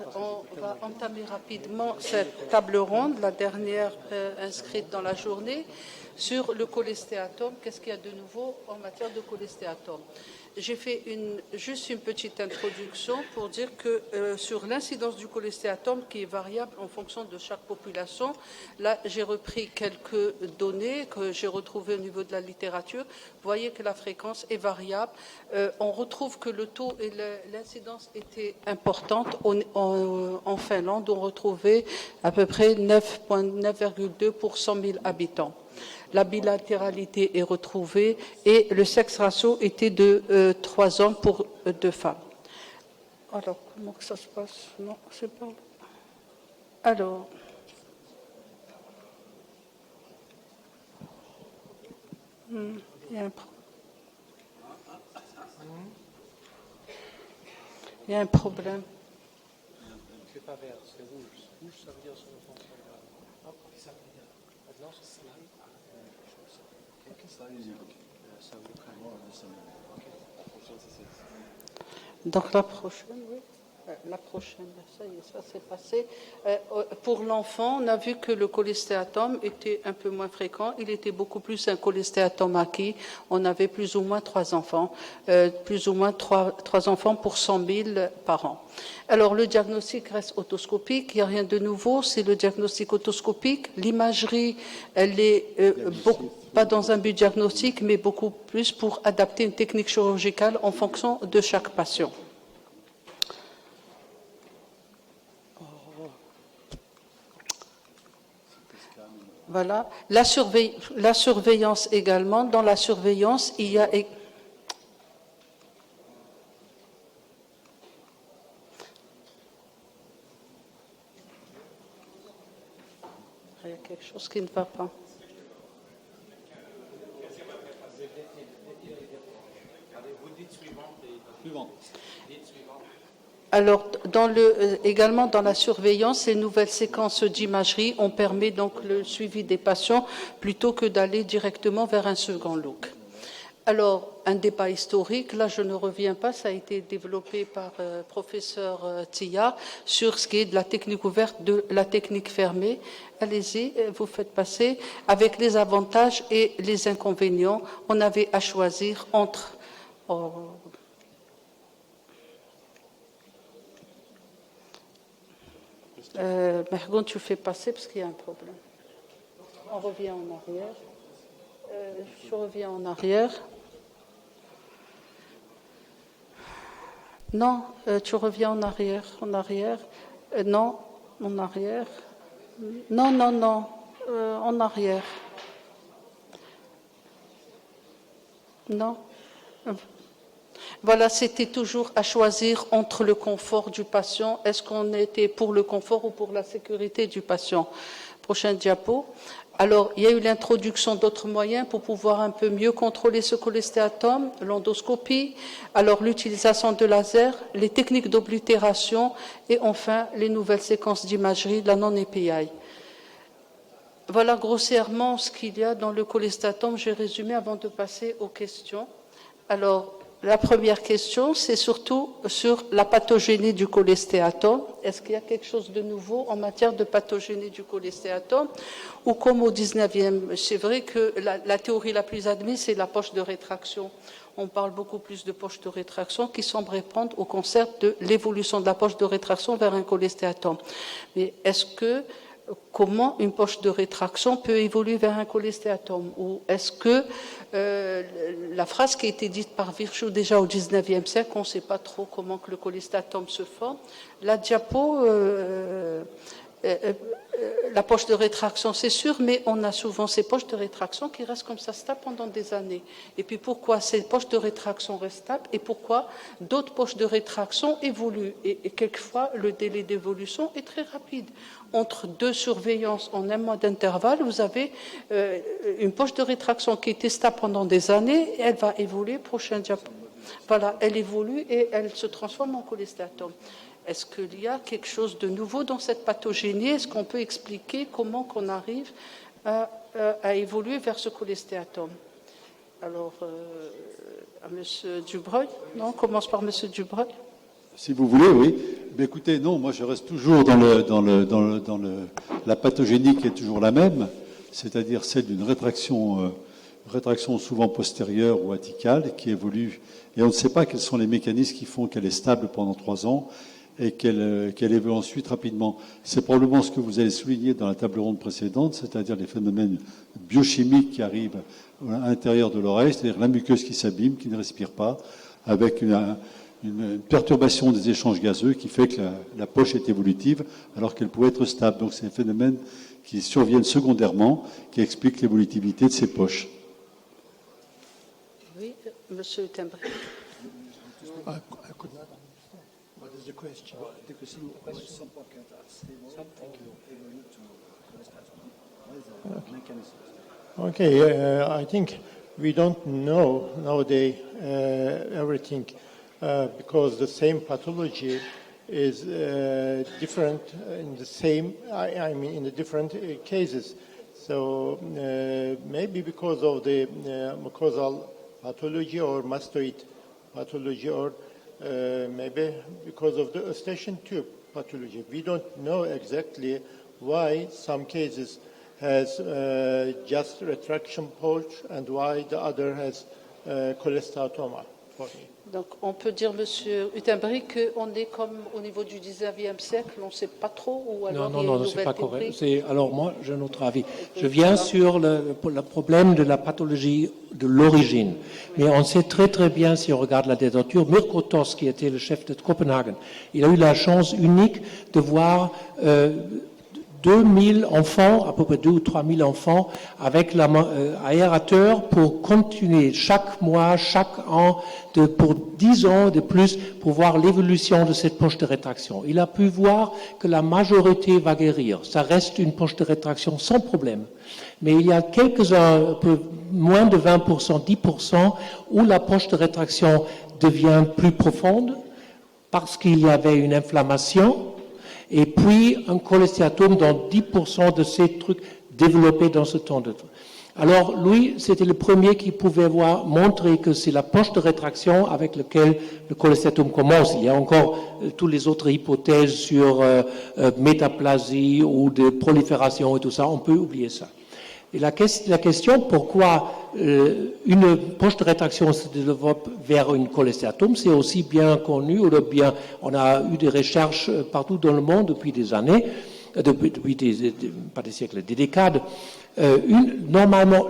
On va entamer rapidement cette table ronde, la dernière inscrite dans la journée, sur le cholestéatome. Qu'est-ce qu'il y a de nouveau en matière de cholestéatome? J'ai fait juste une petite introduction pour dire que sur l'incidence du cholestéatome, qui est variable en fonction de chaque population, là j'ai repris quelques données que j'ai retrouvées au niveau de la littérature. Vous voyez que la fréquence est variable. On retrouve que le taux et l'incidence étaient importantes en Finlande. On retrouvait à peu près 9,2 pour 100 000 habitants. La bilatéralité est retrouvée et le sexe ratio était de 3 hommes pour 2 femmes. Alors, comment que ça se passe? Non, c'est pas... Alors... il y a un problème. C'est pas vert, c'est rouge. Rouge, ça veut dire sur le fond. Donc la prochaine, oui. La prochaine, ça y est, ça s'est passé. Pour l'enfant, on a vu que le cholestéatome était un peu moins fréquent. Il était beaucoup plus un cholestéatome acquis. On avait plus ou moins 3 enfants, plus ou moins 3 enfants pour 100 000 par an. Alors le diagnostic reste otoscopique, il n'y a rien de nouveau, c'est le diagnostic otoscopique. L'imagerie, elle est pas dans un but diagnostique, mais beaucoup plus pour adapter une technique chirurgicale en fonction de chaque patient. Voilà. La surveillance également. Dans la surveillance, il y a... Il y a quelque chose qui ne va pas. Alors, également dans la surveillance, les nouvelles séquences d'imagerie, on permet donc le suivi des patients plutôt que d'aller directement vers un second look. Alors, un débat historique, là je ne reviens pas, ça a été développé par professeur Tia sur ce qui est de la technique ouverte, de la technique fermée. Allez-y, vous faites passer. Avec les avantages et les inconvénients, on avait à choisir entre... Mergon, tu fais passer parce qu'il y a un problème. On revient en arrière. Je reviens en arrière. Non, tu reviens en arrière. Non, en arrière. Non, en arrière. Non. Voilà, c'était toujours à choisir entre le confort du patient. Est-ce qu'on était pour le confort ou pour la sécurité du patient? Prochain diapo. Alors, il y a eu l'introduction d'autres moyens pour pouvoir un peu mieux contrôler ce cholestéatome, l'endoscopie, alors l'utilisation de laser, les techniques d'oblitération et enfin les nouvelles séquences d'imagerie, la non-EPI. Voilà grossièrement ce qu'il y a dans le cholestéatome. J'ai résumé avant de passer aux questions. Alors, la première question, c'est surtout sur la pathogénie du cholestéatome. Est-ce qu'il y a quelque chose de nouveau en matière de pathogénie du cholestéatome? Ou comme au 19e, c'est vrai que la théorie la plus admise, c'est la poche de rétraction. On parle beaucoup plus de poche de rétraction qui semble répondre au concept de l'évolution de la poche de rétraction vers un cholestéatome. Mais comment une poche de rétraction peut évoluer vers un cholestéatome? Ou est-ce que la phrase qui a été dite par Virchow déjà au 19e siècle, on ne sait pas trop comment que le cholestéatome se forme. La diapo, la poche de rétraction, c'est sûr, mais on a souvent ces poches de rétraction qui restent comme ça stables pendant des années. Et puis pourquoi ces poches de rétraction restent stables et pourquoi d'autres poches de rétraction évoluent? Et quelquefois, le délai d'évolution est très rapide. Entre 2 surveillances en un mois d'intervalle, vous avez une poche de rétraction qui était stable pendant des années, et elle va évoluer, prochain diapo. Voilà, elle évolue et elle se transforme en cholestéatome. Est-ce qu'il y a quelque chose de nouveau dans cette pathogénie? Est-ce qu'on peut expliquer comment qu'on arrive à évoluer vers ce cholestéatome? Alors, à M. Dubreuil? Non, on commence par M. Dubreuil. Si vous voulez, oui. Mais écoutez, non, moi je reste toujours la pathogénie qui est toujours la même, c'est-à-dire celle d'une rétraction souvent postérieure ou aticale qui évolue, et on ne sait pas quels sont les mécanismes qui font qu'elle est stable pendant 3 ans et qu'elle évolue ensuite rapidement. C'est probablement ce que vous avez souligné dans la table ronde précédente, c'est-à-dire les phénomènes biochimiques qui arrivent à l'intérieur de l'oreille, c'est-à-dire la muqueuse qui s'abîme, qui ne respire pas, avec une perturbation des échanges gazeux qui fait que la poche est évolutive alors qu'elle pouvait être stable. Donc c'est un phénomène qui surviennent secondairement, qui expliquent l'évolutivité de ces poches. Oui, Monsieur Tembry. I could not understand. What is the question? Okay, I think we don't know nowadays everything because the same pathology is different in the same, I mean, in the different cases. So maybe because of the mucosal pathology or mastoid pathology, or maybe because of the eustachian tube pathology. We don't know exactly why some cases has just retraction pouch and why the other has cholesteatoma. Donc on peut dire, Monsieur Utenbry, qu'on est comme au niveau du 19e siècle, on ne sait pas trop, ou alors il y a une c'est nouvelle pas théorie. correct. Alors moi, j'ai un autre avis. Je viens sur le problème de la pathologie de l'origine. Mais on sait très très bien, si on regarde la littérature, Mirko Tos, qui était le chef de Copenhague, il a eu la chance unique de voir 2000 enfants, à peu près 2 ou 3 000 enfants, avec l'aérateur pour continuer chaque mois, chaque an, pour 10 ans de plus, pour voir l'évolution de cette poche de rétraction. Il a pu voir que la majorité va guérir. Ça reste une poche de rétraction sans problème. Mais il y a quelques-uns, un peu moins de 20%, 10%, où la poche de rétraction devient plus profonde parce qu'il y avait une inflammation. Et puis un cholestéatome dans 10% de ces trucs développés dans ce temps de temps. Alors lui, c'était le premier qui pouvait montrer que c'est la poche de rétraction avec laquelle le cholestéatome commence. Il y a encore toutes les autres hypothèses sur métaplasie ou de prolifération et tout ça, on peut oublier ça. Et la question, pourquoi une poche de rétraction se développe vers une cholestéatome, c'est aussi bien connu, on a eu des recherches partout dans le monde depuis des années, pas des siècles, des décades. Normalement,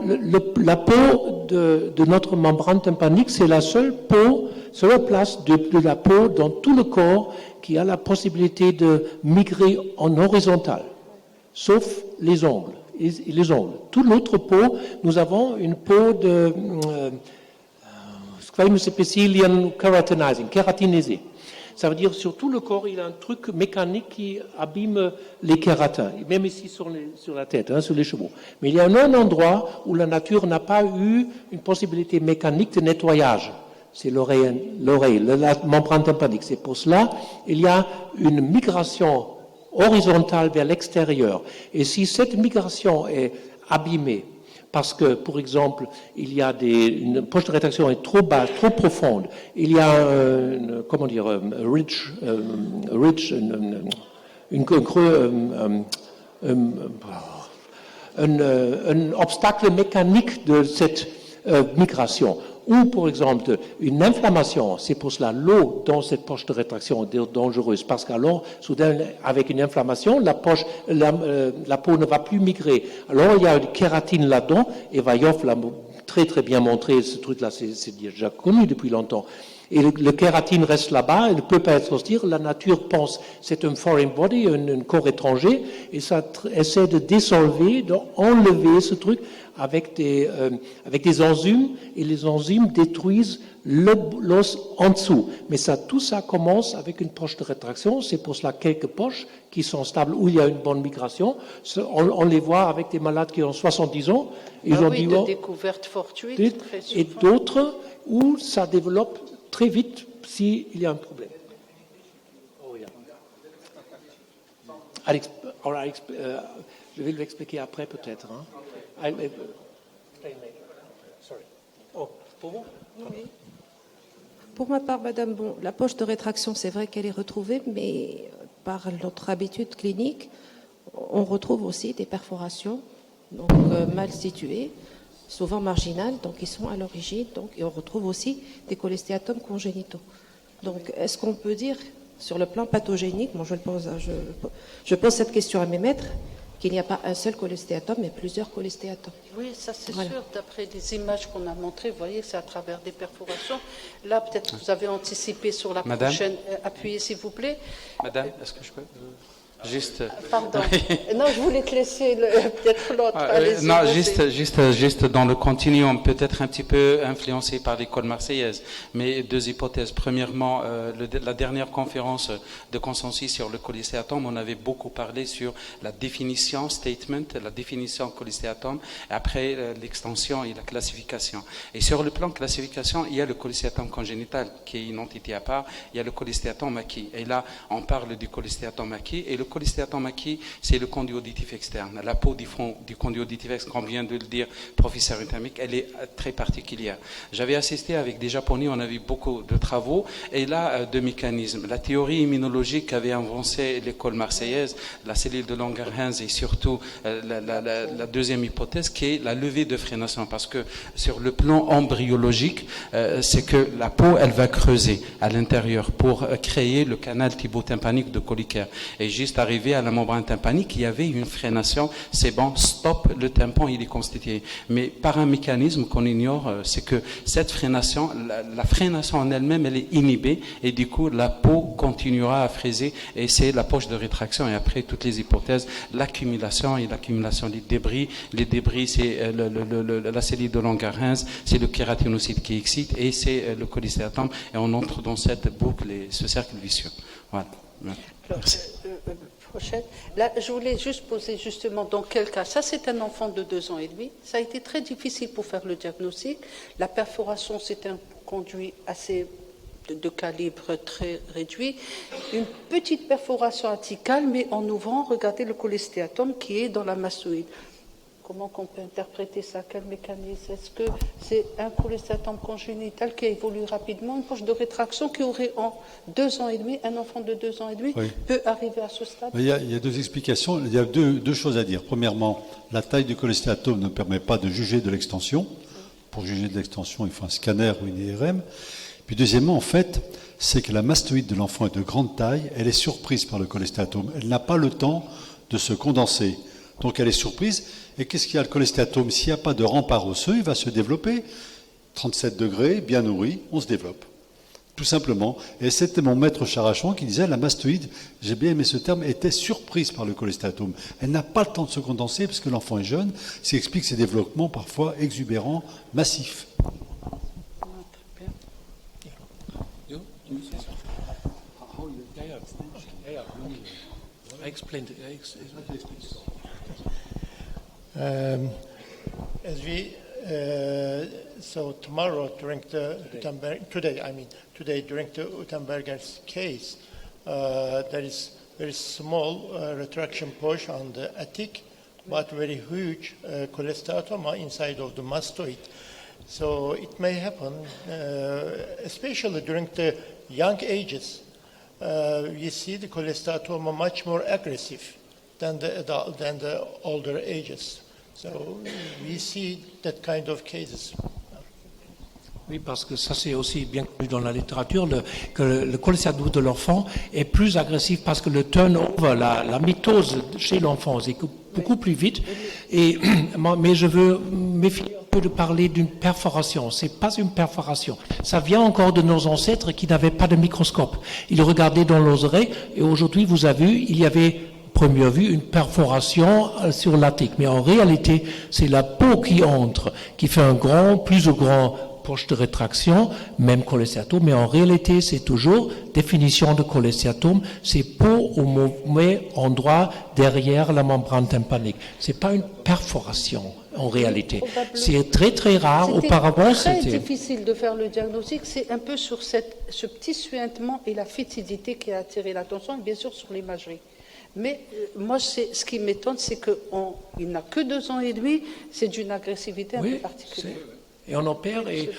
la peau de notre membrane tympanique, c'est la seule place de la peau dans tout le corps qui a la possibilité de migrer en horizontal, sauf les ongles. Les ongles. Toute l'autre peau, nous avons une peau de squamous epithelium kératinisé. Ça veut dire sur tout le corps, il y a un truc mécanique qui abîme les kératins, même ici sur la tête, sur les cheveux. Mais il y a un endroit où la nature n'a pas eu une possibilité mécanique de nettoyage. C'est l'oreille, la membrane tympanique. C'est pour cela il y a une migration horizontale vers l'extérieur. Et si cette migration est abîmée, parce que, par exemple, il y a une poche de rétraction est trop basse, trop profonde, il y a un obstacle mécanique de cette migration. Ou, par exemple, une inflammation, c'est pour cela l'eau dans cette poche de rétraction est dangereuse, parce qu'alors, soudain, avec une inflammation, la peau ne va plus migrer. Alors, il y a une kératine là-dedans, et Vayoff l'a très très bien montré, ce truc-là, c'est déjà connu depuis longtemps. Et le kératine reste là-bas, il ne peut pas être hostile. La nature pense c'est un foreign body, un corps étranger, et ça essaie de dissolver, d'enlever ce truc avec des enzymes, et les enzymes détruisent l'os en dessous. Mais tout ça commence avec une poche de rétraction. C'est pour cela quelques poches qui sont stables, où il y a une bonne migration. On les voit avec des malades qui ont 70 ans. Ils ont dit, de découvertes fortuites, très souvent. Et d'autres où ça développe très vite s'il y a un problème. Je vais l'expliquer après peut-être. Oui. Pour ma part, madame, bon, la poche de rétraction, c'est vrai qu'elle est retrouvée, mais par notre habitude clinique, on retrouve aussi des perforations donc, mal situées, souvent marginales, donc ils sont à l'origine, donc, et on retrouve aussi des cholestéatomes congénitaux. Donc, est-ce qu'on peut dire, sur le plan pathogénique, bon, je pose cette question à mes maîtres, qu'il n'y a pas un seul cholestéatome, mais plusieurs cholestéatomes. Oui, ça c'est Voilà. sûr. D'après les images qu'on a montrées, vous voyez, c'est à travers des perforations. Là, peut-être que vous avez anticipé sur la Madame prochaine. Appuyez, s'il vous plaît. Madame, est-ce que je peux juste... Pardon. Non, je voulais te laisser peut-être l'autre. Allez-y, non, vas-y. juste dans le continuum, peut-être un petit peu influencé par l'école marseillaise, mais deux hypothèses. Premièrement, la dernière conférence de consensus sur le cholestéatome, on avait beaucoup parlé sur la définition, la définition cholestéatome, après l'extension et la classification. Et sur le plan classification, il y a le cholestéatome congénital, qui est une entité à part, il y a le cholestéatome acquis. Et là, on parle du cholestéatome acquis, et le cholestéatome acquis, c'est le conduit auditif externe. La peau du conduit auditif externe, comme vient de le dire professeur Utamik, elle est très particulière. J'avais assisté avec des Japonais, on a vu beaucoup de travaux, et là, deux mécanismes. La théorie immunologique qu'avait avancée l'école marseillaise, la cellule de Langerhans, et surtout la deuxième hypothèse, qui est la levée de frénation, parce que sur le plan embryologique, c'est que la peau, elle va creuser à l'intérieur pour créer le canal thibaut-tympanique de Kolliker. Et juste arrivé à la membrane tympanique, il y avait une frénation, c'est bon, stop, le tympan il est constitué. Mais par un mécanisme qu'on ignore, c'est que cette frénation, la frénation en elle-même, elle est inhibée, et du coup la peau continuera à fréser, et c'est la poche de rétraction, et après toutes les hypothèses, l'accumulation des débris. Les débris, c'est la cellule de Langerhans, c'est le kératinocyte qui excite, et c'est le cholestéatome, et on entre dans cette boucle et ce cercle vicieux. Voilà. Merci. Prochaine. Là, je voulais juste poser justement dans quel cas. Ça, c'est un enfant de 2 ans et demi. Ça a été très difficile pour faire le diagnostic. La perforation, c'est un conduit assez de calibre très réduit. Une petite perforation aticale, mais en ouvrant, regardez le cholestéatome qui est dans la mastoïde. Comment qu'on peut interpréter ça? Quel mécanisme? Est-ce que c'est un cholestéatome congénital qui a évolué rapidement, une poche de rétraction qui aurait en 2 ans et demi, un enfant de 2 ans et demi Oui. peut arriver à ce stade? Il y a deux explications. Il y a deux choses à dire. Premièrement, la taille du cholestéatome ne permet pas de juger de l'extension. Pour juger de l'extension, il faut un scanner ou une IRM. Puis deuxièmement, en fait, c'est que la mastoïde de l'enfant est de grande taille. Elle est surprise par le cholestéatome. Elle n'a pas le temps de se condenser. Donc elle est surprise. Et qu'est-ce qu'il y a le cholestéatome? S'il n'y a pas de rempart osseux, il va se développer. 37 degrés, bien nourri, on se développe. Tout simplement. Et c'était mon maître Charachon qui disait, la mastoïde, j'ai bien aimé ce terme, était surprise par le cholestéatome. Elle n'a pas le temps de se condenser parce que l'enfant est jeune, ce qui explique ses développements parfois exubérants, massifs. As we saw tomorrow during the today during the Utenberger's case, there is very small retraction push on the attic, but very huge cholesteatoma inside of the mastoid. So it may happen, especially during the young ages. You see the cholesteatoma much more aggressive than the older ages. So we see that kind of cases. Oui, parce que ça c'est aussi bien connu dans la littérature, que le cholestéatome de l'enfant est plus agressif parce que le turnover, la mitose chez l'enfant, c'est beaucoup plus vite. Mais je veux méfier un peu de parler d'une perforation. C'est pas une perforation. Ça vient encore de nos ancêtres qui n'avaient pas de microscope. Ils regardaient dans leurs oreilles et aujourd'hui, vous avez vu, il y avait première vue, une perforation sur l'attique. Mais en réalité, c'est la peau qui entre, qui fait plus grand poche de rétraction, même cholestéatome. Mais en réalité, c'est toujours définition de cholestéatome, c'est peau au mauvais endroit derrière la membrane tympanique. C'est pas une perforation en réalité. C'est très très rare. Auparavant, c'était c'était difficile de faire le diagnostic. C'est un peu sur ce petit suintement et la fétidité qui a attiré l'attention, et bien sûr sur l'imagerie. Mais moi, ce qui m'étonne, c'est qu'il n'a que 2 ans et demi, c'est d'une agressivité un peu particulière. Et on opère et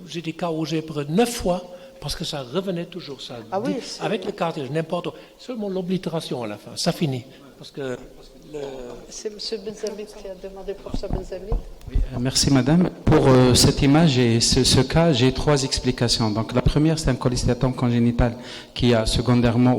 j'ai des cas où j'ai opéré 9 fois parce que ça revenait toujours. Ça, Ah oui, avec le cartilage, n'importe où. Seulement l'oblitération à la fin, ça finit. Parce que c'est M. Benzamit qui a demandé, professeur Benzamit. Merci madame. Pour cette image et ce cas, j'ai 3 explications. Donc la première, c'est un cholestéatome congénital qui a secondairement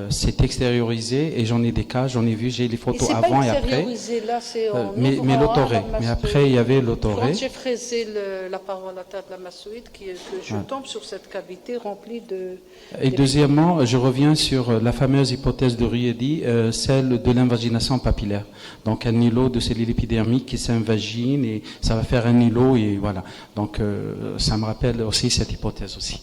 s'est extériorisé et j'en ai des cas, j'en ai vu, j'ai les photos avant et après. Là, c'est en Mais l'autoré. Mais après, il y avait l'autoré. Quand j'ai fraisé la paroi latérale de la mastoïde, que je tombe sur cette cavité remplie de... Et deuxièmement, je reviens sur la fameuse hypothèse de Riedi, celle de l'invagination papillaire. Donc un îlot de cellule épidermique qui s'invagine et ça va faire un îlot et voilà. Donc ça me rappelle aussi cette hypothèse aussi.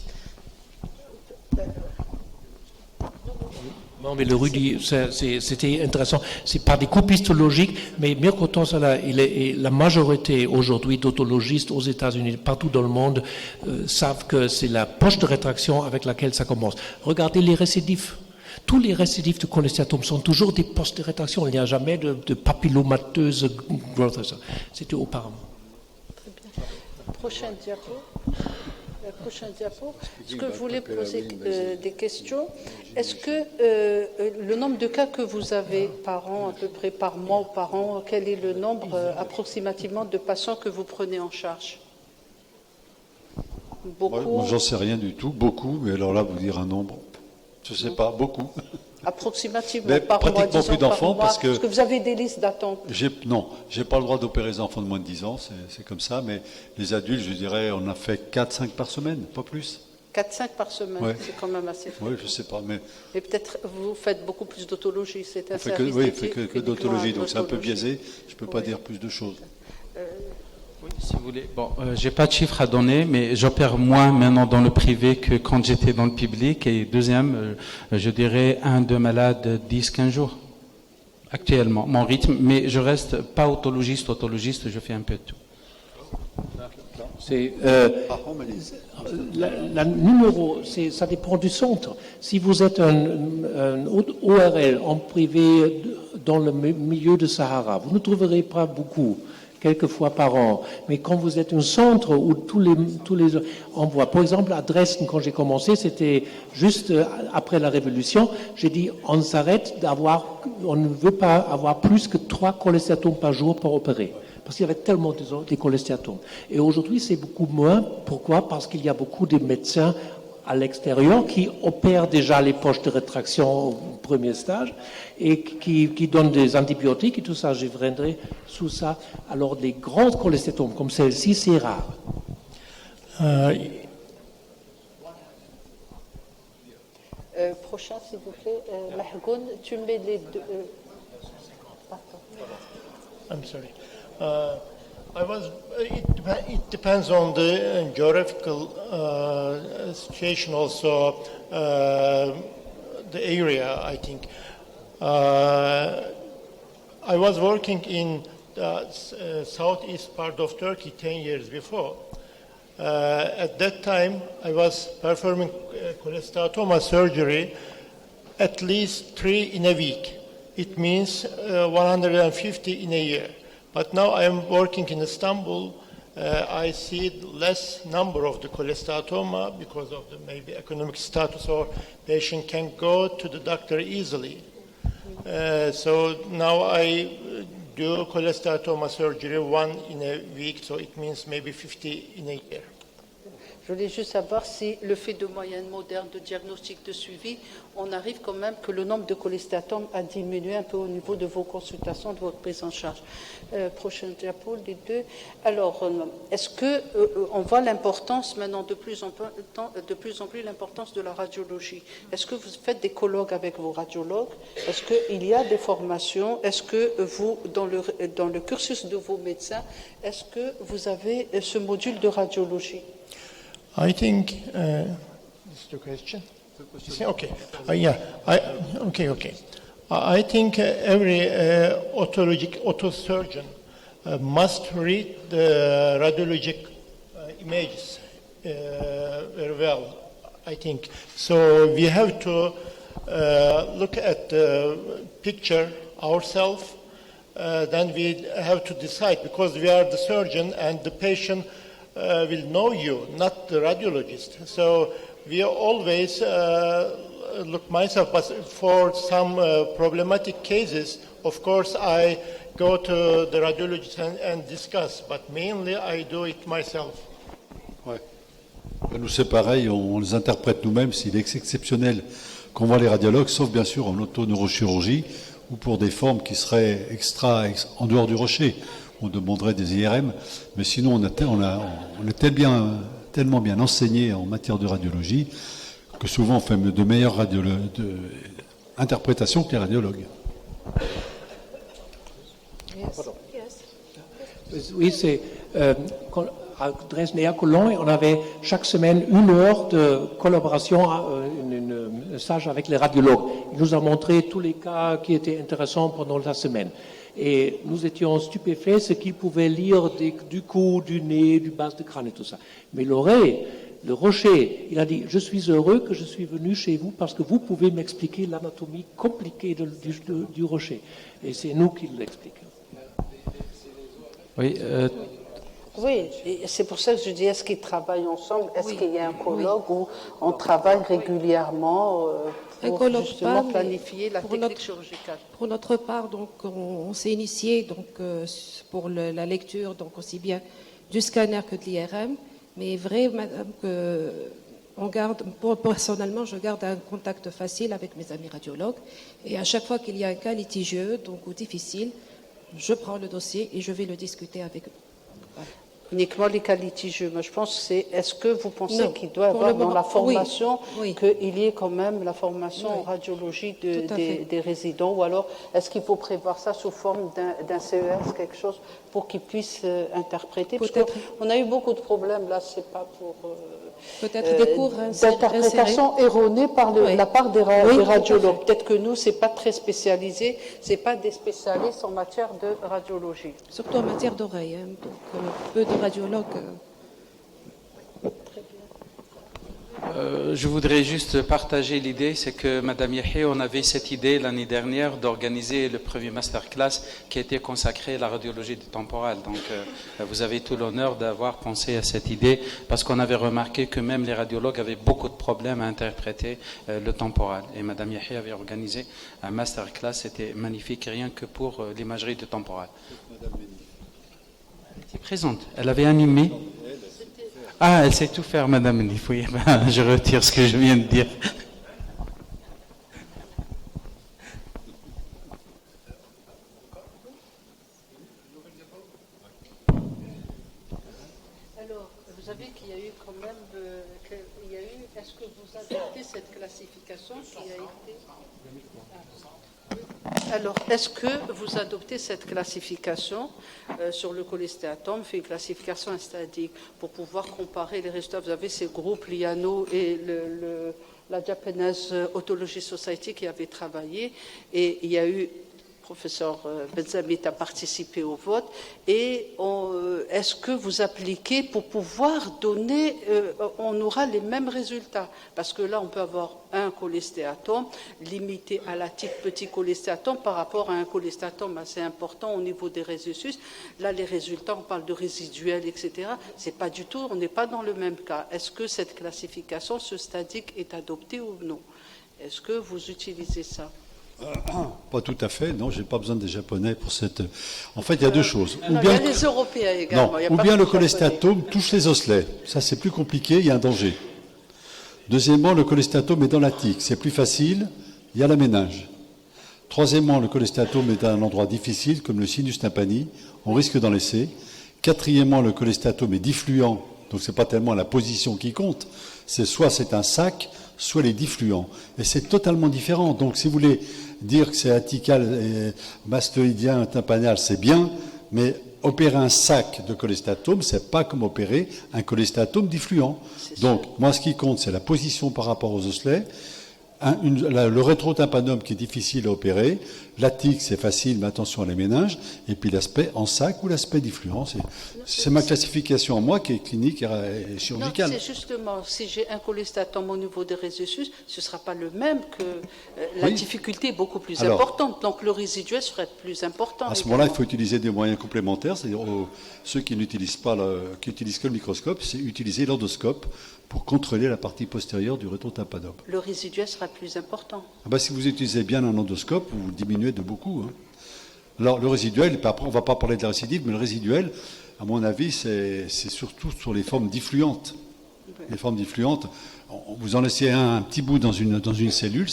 Non, mais le Rudy, c'était intéressant. C'est pas des coupes histologiques, mais mieux qu'autant cela, la majorité aujourd'hui d'autologistes aux États-Unis, partout dans le monde, savent que c'est la poche de rétraction avec laquelle ça commence. Regardez les récidifs. Tous les récidifs de cholestéatome sont toujours des poches de rétraction. Il n'y a jamais de papillomateuse growth. C'était auparavant. Très bien. Prochaine diapo. Est-ce que vous voulez poser des questions? Est-ce que le nombre de cas que vous avez par an, à peu près par mois ou par an, quel est le nombre approximativement de patients que vous prenez en charge? Beaucoup. Moi, j'en sais rien du tout. Beaucoup, mais alors là, vous dire un nombre, je ne sais pas, beaucoup. Approximativement Mais par mois, pratiquement disons, plus d'enfants par mois, parce que vous avez des listes d'attente. Non, j'ai pas le droit d'opérer les enfants de moins de 10 ans, c'est comme ça, mais les adultes, je dirais, on a fait 4-5 par semaine, pas plus. 4-5 par semaine, Ouais. c'est quand même assez fort. Oui, je sais pas, mais Et peut-être vous faites beaucoup plus d'autologie, c'est un on fait service que dédié que d'autologie, donc c'est un peu d'autologie. biaisé, je peux pas Oui. dire plus de choses. Oui, si vous voulez. Bon, j'ai pas de chiffres à donner, mais j'opère moins maintenant dans le privé que quand j'étais dans le public. Et deuxième, je dirais 1-2 malades 10-15 jours. Actuellement, mon rythme, mais je reste pas autologiste, je fais un peu de tout. C'est la numéro, ça dépend du centre. Si vous êtes un ORL en privé dans le milieu de Sahara, vous ne trouverez pas beaucoup, quelques fois par an. Mais quand vous êtes un centre où tous les envois, par exemple à Dresden, quand j'ai commencé, c'était juste après la Révolution, j'ai dit on s'arrête on ne veut pas avoir plus que 3 cholestéatomes par jour pour opérer. Parce qu'il y avait tellement de cholestéatomes. Et aujourd'hui, c'est beaucoup moins. Pourquoi? Parce qu'il y a beaucoup de médecins à l'extérieur qui opèrent déjà les poches de rétraction au premier stage et qui donnent des antibiotiques et tout ça. Je reviendrai sous ça. Alors, les grandes cholestéatomes comme celle-ci, c'est rare. Prochain, s'il vous plaît. Mahgoun, tu mets les deux... I'm sorry. It depends on the geographical situation, also the area, I think. I was working in the southeast part of Turkey 10 years before. At that time, I was performing cholesteatoma surgery at least 3 in a week. It means 150 in a year. But now I am working in Istanbul. I see less number of the cholesteatoma because of the maybe economic status, or patient can go to the doctor easily. So now I do cholesteatoma surgery 1 in a week, so it means maybe 50 in a year. Je voulais juste savoir si le fait de moyens modernes de diagnostic de suivi, on arrive quand même que le nombre de cholestéatomes a diminué un peu au niveau de vos consultations, de votre prise en charge. Prochaine diapo, les deux. Alors, est-ce que on voit l'importance maintenant de plus en plus l'importance de la radiologie? Est-ce que vous faites des colloques avec vos radiologues? Est-ce qu'il y a des formations? Est-ce que vous, dans le cursus de vos médecins, est-ce que vous avez ce module de radiologie? I think this is the question. Okay. Okay. I think every otosurgeon must read the radiologic images very well. I think so. We have to look at the picture ourselves. then we have to decide, because we are the surgeon and the patient will know you, not the radiologist. So we always look myself, but for some problematic cases, of course, I go to the radiologist and discuss, but mainly I do it myself. Ouais. Nous, c'est pareil, on les interprète nous-mêmes. S'il est exceptionnel qu'on voit les radiologues, sauf bien sûr en auto-neurochirurgie ou pour des formes qui seraient en dehors du rocher. On demanderait des IRM, mais sinon on est tellement bien enseigné en matière de radiologie que souvent on fait de meilleures interprétations que les radiologues. Oui, c'est à Dresden et à Cologne, on avait chaque semaine 1 heure de collaboration, un stage avec les radiologues. Il nous a montré tous les cas qui étaient intéressants pendant la semaine. Et nous étions stupéfaits ce qu'il pouvait lire du cou, du nez, du bas de crâne et tout ça. Mais l'oreille, le rocher, il a dit, je suis heureux que je suis venu chez vous parce que vous pouvez m'expliquer l'anatomie compliquée du rocher. Et c'est nous qui l'expliquons. Oui, Oui, et c'est pour ça que je dis, est-ce qu'ils travaillent ensemble? Est-ce qu'il y a un colloque où on travaille régulièrement pour justement planifier la technique chirurgicale? Pour notre part, donc, on s'est initié donc, pour la lecture, donc aussi bien du scanner que de l'IRM. Mais vrai, madame, que personnellement, je garde un contact facile avec mes amis radiologues. Et à chaque fois qu'il y a un cas litigieux donc, ou difficile, je prends le dossier et je vais le discuter avec eux. Voilà. Uniquement les cas litigieux. Mais je pense que c'est, est-ce que vous pensez qu'il doit y avoir dans la formation, qu'il y ait quand même la formation en radiologie des résidents, ou alors est-ce qu'il faut prévoir ça sous forme d'un CES, quelque chose, pour qu'ils puissent interpréter? Parce qu'on a eu beaucoup de problèmes, là, c'est pas pour... Peut-être des cours d'interprétation erronée par la part des radiologues. Peut-être que nous, c'est pas très spécialisé, c'est pas des spécialistes en matière de radiologie. Surtout en matière d'oreille, hein, donc peu de radiologues. Je voudrais juste partager l'idée, c'est que Madame Yahé, on avait cette idée l'année dernière d'organiser le premier masterclass qui était consacré à la radiologie du temporal. Donc vous avez tout l'honneur d'avoir pensé à cette idée parce qu'on avait remarqué que même les radiologues avaient beaucoup de problèmes à interpréter le temporal. Et Madame Yahé avait organisé un masterclass, c'était magnifique, rien que pour l'imagerie du temporal. Elle était présente, elle avait animé. Ah, elle sait tout faire, Madame Nif. Oui, je retire ce que je viens de dire. Alors, vous savez qu'il y a eu quand même, est-ce que vous adoptez cette classification qui a été... Alors, est-ce que vous adoptez cette classification sur le cholestéatome, fait une classification stadique pour pouvoir comparer les résultats? Vous avez ces groupes, l'IANO et la Japanese Otology Society qui avaient travaillé, et il y a eu... Professeur Benzamit a participé au vote, et est-ce que vous appliquez pour pouvoir donner, on aura les mêmes résultats? Parce que là, on peut avoir un cholestéatome limité à la type petit cholestéatome par rapport à un cholestéatome assez important au niveau des résus. Là, les résultats, on parle de résiduels, etc. C'est pas du tout, on n'est pas dans le même cas. Est-ce que cette classification, ce stadique, est adoptée ou non? Est-ce que vous utilisez ça? Pas tout à fait, non, j'ai pas besoin des Japonais pour cette... En fait, il y a deux choses. Il y a les Européens également. Non, ou bien le cholestéatome touche les osselets. Ça, c'est plus compliqué, il y a un danger. Deuxièmement, le cholestéatome est dans la tique. C'est plus facile, il y a la méninge. Troisièmement, le cholestéatome est à un endroit difficile, comme le sinus tympani. On risque d'en laisser. Quatrièmement, le cholestéatome est diffluent. Donc, c'est pas tellement la position qui compte. Soit c'est un sac, soit les diffluents. Et c'est totalement différent. Donc, si vous voulez dire que c'est atical et mastoïdien, tympanal, c'est bien, mais opérer un sac de cholestéatome, c'est pas comme opérer un cholestéatome diffluent. Donc, moi, ce qui compte, c'est la position par rapport aux osselets, le rétrotympanum qui est difficile à opérer, l'attique, c'est facile, mais attention à les méninges. Et puis l'aspect en sac ou l'aspect diffluent. C'est ma classification à moi qui est clinique et chirurgicale. Non, c'est justement, si j'ai un cholestatome au niveau des résisus, ce ne sera pas le même que la difficulté est beaucoup plus importante. Donc le résiduel serait plus important. À ce moment-là, il faut utiliser des moyens complémentaires, c'est-à-dire ceux qui n'utilisent pas, qui utilisent que le microscope, c'est utiliser l'endoscope pour contrôler la partie postérieure du rétrotympanope. Le résiduel sera plus important. Si vous utilisez bien un endoscope, vous diminuez de beaucoup. Alors le résiduel, après on ne va pas parler de la récidive, mais le résiduel, à mon avis, c'est surtout sur les formes diffluentes. Les formes diffluentes, vous en laissez un petit bout dans une cellule,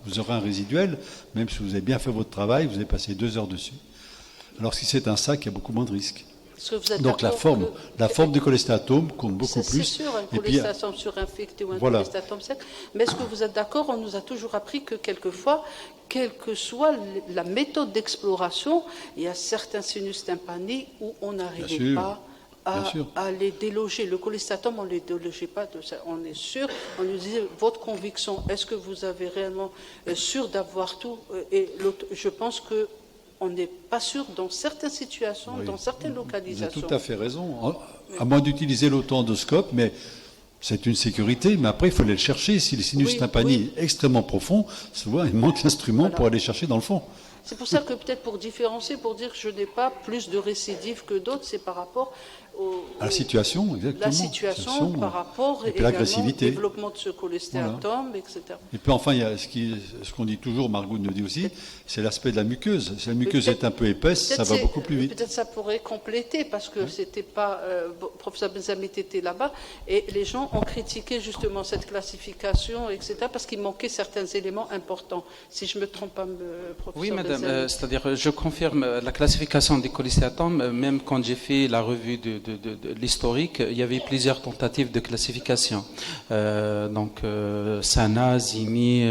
vous aurez un résiduel, même si vous avez bien fait votre travail, vous avez passé 2 heures dessus. Alors si c'est un sac, il y a beaucoup moins de risques. Donc la forme du cholestéatome compte beaucoup plus. C'est sûr, un cholestéatome surinfecté ou un cholestéatome sec. Mais est-ce que vous êtes d'accord? On nous a toujours appris que quelquefois, quelle que soit la méthode d'exploration, il y a certains sinus tympaniques où on n'arrivait pas à les déloger. Le cholestéatome, on ne les délogeait pas. On est sûr. On nous disait, votre conviction, est-ce que vous avez réellement sûr d'avoir tout? Et je pense que on n'est pas sûr dans certaines situations, dans certaines localisations. Vous avez tout à fait raison. À moins d'utiliser l'auto-endoscope, mais c'est une sécurité. Mais après, il faut aller le chercher. Si le sinus tympani est extrêmement profond, souvent, il manque l'instrument pour aller chercher dans le fond. C'est pour ça que peut-être pour différencier, pour dire que je n'ai pas plus de récidives que d'autres, c'est par rapport à la situation, exactement. La situation par rapport également au développement de ce cholestéatome, etc. Et puis enfin, il y a ce qu'on dit toujours, Margot nous dit aussi, c'est l'aspect de la muqueuse. Si la muqueuse est un peu épaisse, ça va beaucoup plus vite. Peut-être ça pourrait compléter, parce que c'était pas... professeur Benzamit était là-bas, et les gens ont critiqué justement cette classification, etc., parce qu'il manquait certains éléments importants. Si je ne me trompe pas, professeur Oui, madame, c'est-à-dire, je confirme la classification des cholestéatomes, même quand j'ai fait la revue de l'historique, il y avait plusieurs tentatives de classification. Sana, Zimi,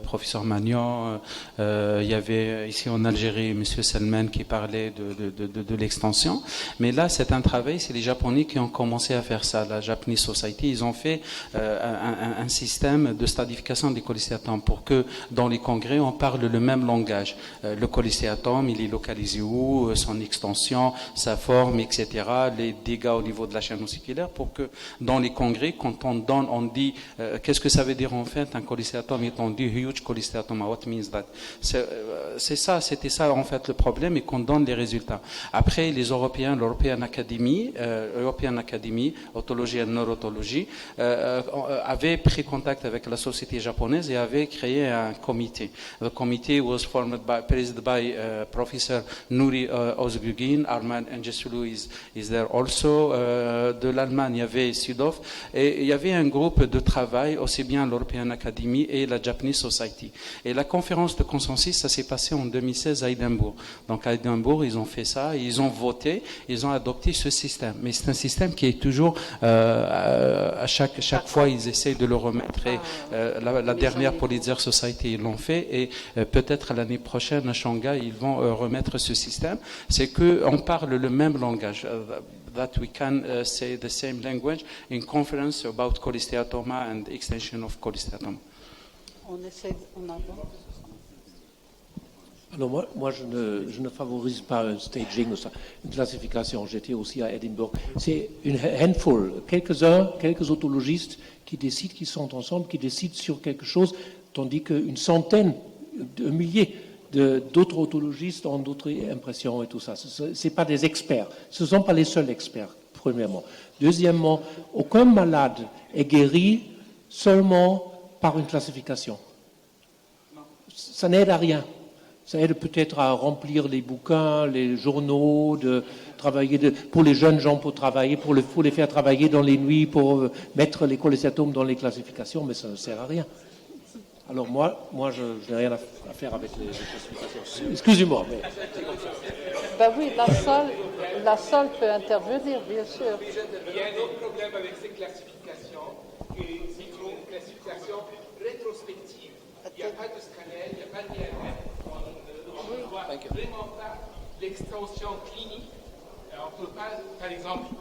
professeur Magnan, il y avait ici en Algérie M. Selman qui parlait de l'extension. Mais là, c'est un travail, c'est les Japonais qui ont commencé à faire ça. La Japanese Society, ils ont fait un système de stadification des cholestéatomes pour que dans les congrès, on parle le même langage. Le cholestéatome, il est localisé où, son extension, sa forme, etc., les dégâts au niveau de la chaîne musculaire, pour que dans les congrès, quand on dit qu'est-ce que ça veut dire en fait un cholestéatome, et on dit huge cholestéatome, what means that? C'était ça en fait le problème, et qu'on donne les résultats. Après, les Européens, l'European Academy, Otologie et Neurotologie, avaient pris contact avec la société japonaise et avaient créé un comité. The committee was presided by Professor Nuri Ozgugin. Arman Angesulu is there also. De l'Allemagne, il y avait Sudhof, et il y avait un groupe de travail, aussi bien l'European Academy et la Japanese Society. Et la conférence de consensus, ça s'est passé en 2016 à Édimbourg. Donc à Édimbourg, ils ont fait ça, ils ont voté, ils ont adopté ce système. Mais c'est un système qui est toujours, à chaque fois, ils essayent de le remettre. Et la dernière Pulitzer Society, ils l'ont fait, et peut-être l'année prochaine à Shanghai, ils vont remettre ce système. C'est qu'on parle le même langage. That we can say the same language in conference about cholesteatoma and extension of cholesteatoma. On essaie, on avance. Alors moi je ne favorise pas un staging, une classification. J'étais aussi à Édimbourg. C'est une handful, quelques autologistes qui décident, qui sont ensemble, qui décident sur quelque chose, tandis qu'une centaine, un millier d'autres autologistes ont d'autres impressions et tout ça. Ce n'est pas des experts. Ce ne sont pas les seuls experts, premièrement. Deuxièmement, aucun malade est guéri seulement par une classification. Ça n'aide à rien. Ça aide peut-être à remplir les bouquins, les journaux, de travailler pour les jeunes gens, pour travailler, pour les faire travailler dans les nuits, pour mettre les cholestéatomes dans les classifications, mais ça ne sert à rien. Alors moi je n'ai rien à faire avec les classifications. Excusez-moi. Mais... Ben oui, la salle peut intervenir, bien sûr. Il y a un autre problème avec ces classifications, qui est une classification rétrospective. Il n'y a pas de scanner, il n'y a pas de IRM. On ne voit vraiment pas l'extension clinique. On ne peut pas, par exemple,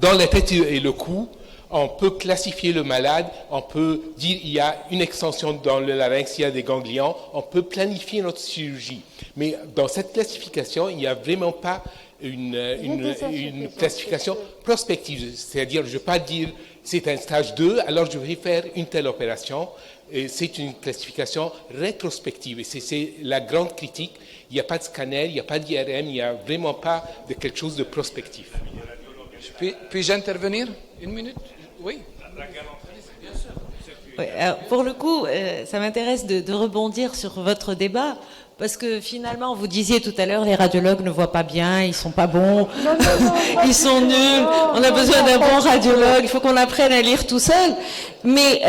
dans la tête et le cou, on peut classifier le malade, on peut dire il y a une extension dans le larynx, il y a des ganglions, on peut planifier notre chirurgie. Mais dans cette classification, il n'y a vraiment pas une classification prospective. C'est-à-dire, je ne vais pas dire c'est un stage 2, alors je vais faire une telle opération. Et c'est une classification rétrospective. Et c'est la grande critique. Il n'y a pas de scanner, il n'y a pas d'IRM, il n'y a vraiment pas de quelque chose de prospectif. Puis-je intervenir une minute? Oui. Oui, alors, pour le coup, ça m'intéresse de rebondir sur votre débat, parce que finalement, vous disiez tout à l'heure, les radiologues ne voient pas bien, ils sont pas bons, ils sont nuls, on a besoin d'un bon radiologue, il faut qu'on apprenne à lire tout seul. Mais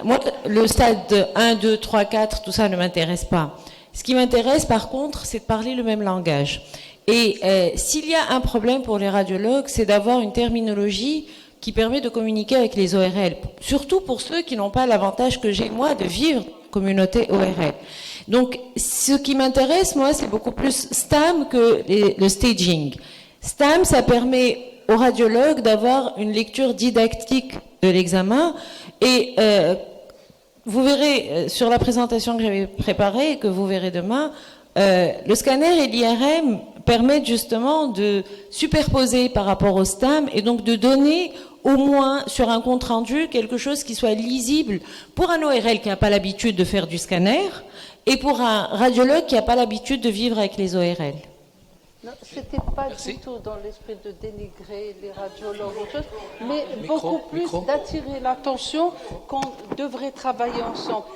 moi, le stade 1, 2, 3, 4, tout ça ne m'intéresse pas. Ce qui m'intéresse, par contre, c'est de parler le même langage. Et s'il y a un problème pour les radiologues, c'est d'avoir une terminologie qui permet de communiquer avec les ORL, surtout pour ceux qui n'ont pas l'avantage que j'ai, moi, de vivre communauté ORL. Donc, ce qui m'intéresse, moi, c'est beaucoup plus STAM que le staging. STAM, ça permet aux radiologues d'avoir une lecture didactique de l'examen et vous verrez sur la présentation que j'avais préparée et que vous verrez demain, le scanner et l'IRM permettent justement de superposer par rapport au STAM et donc de donner au moins sur un compte rendu quelque chose qui soit lisible pour un ORL qui n'a pas l'habitude de faire du scanner et pour un radiologue qui n'a pas l'habitude de vivre avec les ORL. Non, c'était pas du tout dans l'esprit de dénigrer les radiologues, mais beaucoup plus d'attirer l'attention qu'on devrait travailler ensemble.